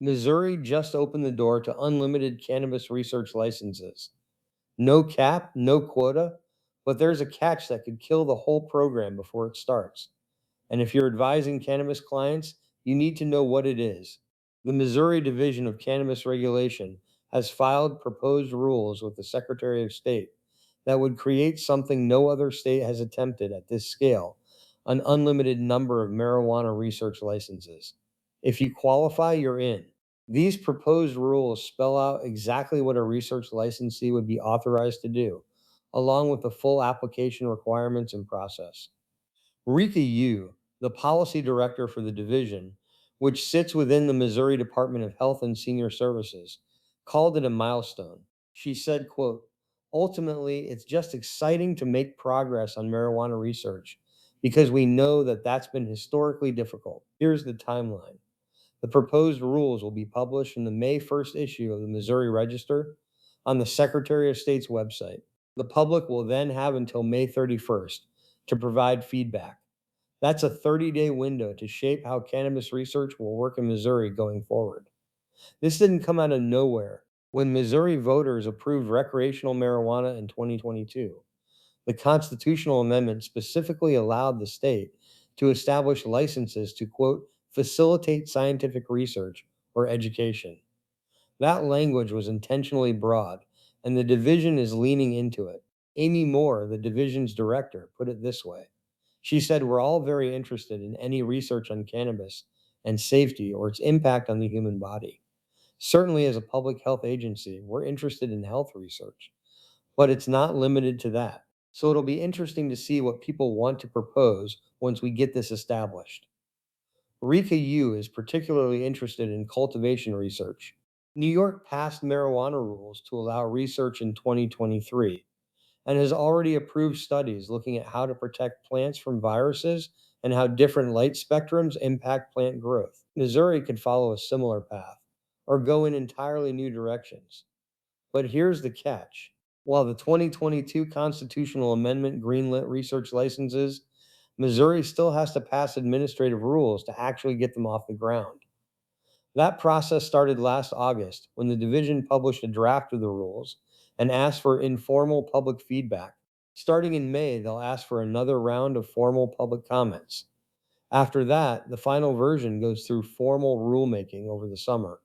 Missouri just opened the door to unlimited cannabis research licenses. No cap, no quota, but there's a catch that could kill the whole program before it starts. And if you're advising cannabis clients, you need to know what it is. The Missouri Division of Cannabis Regulation has filed proposed rules with the Secretary of State that would create something no other state has attempted at this scale: an unlimited number of marijuana research licenses. If you qualify, you're in. These proposed rules spell out exactly what a research licensee would be authorized to do, along with the full application requirements and process. Rika Yu, the policy director for the division, which sits within the Missouri Department of Health and Senior Services, called it a milestone. She said, quote, "Ultimately, it's just exciting to make progress on marijuana research because we know that that's been historically difficult. Here's the timeline. The proposed rules will be published in the May 1st issue of the Missouri Register on the Secretary of State's website. The public will then have until May 31st to provide feedback. That's a 30-day window to shape how cannabis research will work in Missouri going forward." This didn't come out of nowhere. When Missouri voters approved recreational marijuana in 2022, the constitutional amendment specifically allowed the state to establish licenses to, quote, facilitate scientific research or education. That language was intentionally broad, and the division is leaning into it. Amy Moore, the division's director, put it this way. She said, "We're all very interested in any research on cannabis and safety or its impact on the human body. Certainly, as a public health agency, we're interested in health research, but it's not limited to that. So it'll be interesting to see what people want to propose once we get this established." Rika Yu is particularly interested in cultivation research. New York passed marijuana rules to allow research in 2023 and has already approved studies looking at how to protect plants from viruses and how different light spectrums impact plant growth. Missouri could follow a similar path or go in entirely new directions. But here's the catch. While the 2022 constitutional amendment greenlit research licenses, Missouri still has to pass administrative rules to actually get them off the ground. That process started last August when the division published a draft of the rules and asked for informal public feedback. Starting in May, they'll ask for another round of formal public comments. After that, the final version goes through formal rulemaking over the summer.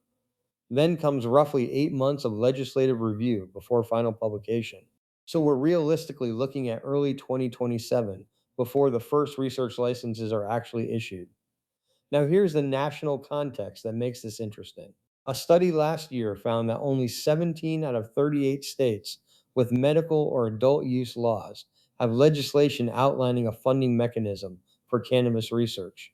Then comes roughly 8 months of legislative review before final publication. So we're realistically looking at early 2027 before the first research licenses are actually issued. Now, here's the national context that makes this interesting. A study last year found that only 17 out of 38 states with medical or adult use laws have legislation outlining a funding mechanism for cannabis research.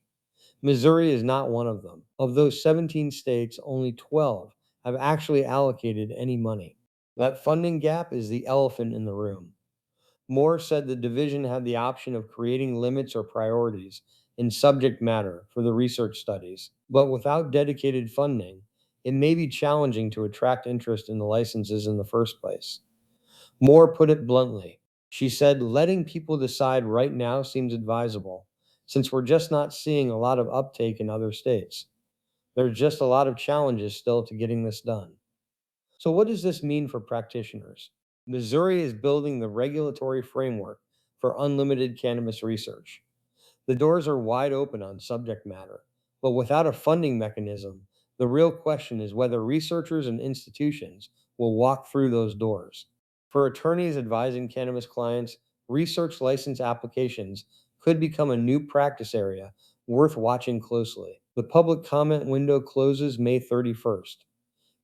Missouri is not one of them. Of those 17 states, only 12 have actually allocated any money. That funding gap is the elephant in the room. Moore said the division had the option of creating limits or priorities in subject matter for the research studies, but without dedicated funding, it may be challenging to attract interest in the licenses in the first place. Moore put it bluntly. She said, "Letting people decide right now seems advisable, since we're just not seeing a lot of uptake in other states. There's just a lot of challenges still to getting this done." So, what does this mean for practitioners? Missouri is building the regulatory framework for unlimited cannabis research. The doors are wide open on subject matter, but without a funding mechanism, the real question is whether researchers and institutions will walk through those doors. For attorneys advising cannabis clients, research license applications could become a new practice area worth watching closely. The public comment window closes May 31st.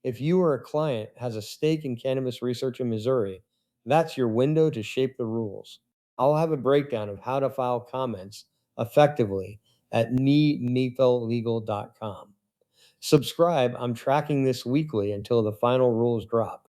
If you or a client has a stake in cannabis research in Missouri, that's your window to shape the rules. I'll have a breakdown of how to file comments effectively at me.legal.com. Subscribe, I'm tracking this weekly until the final rules drop.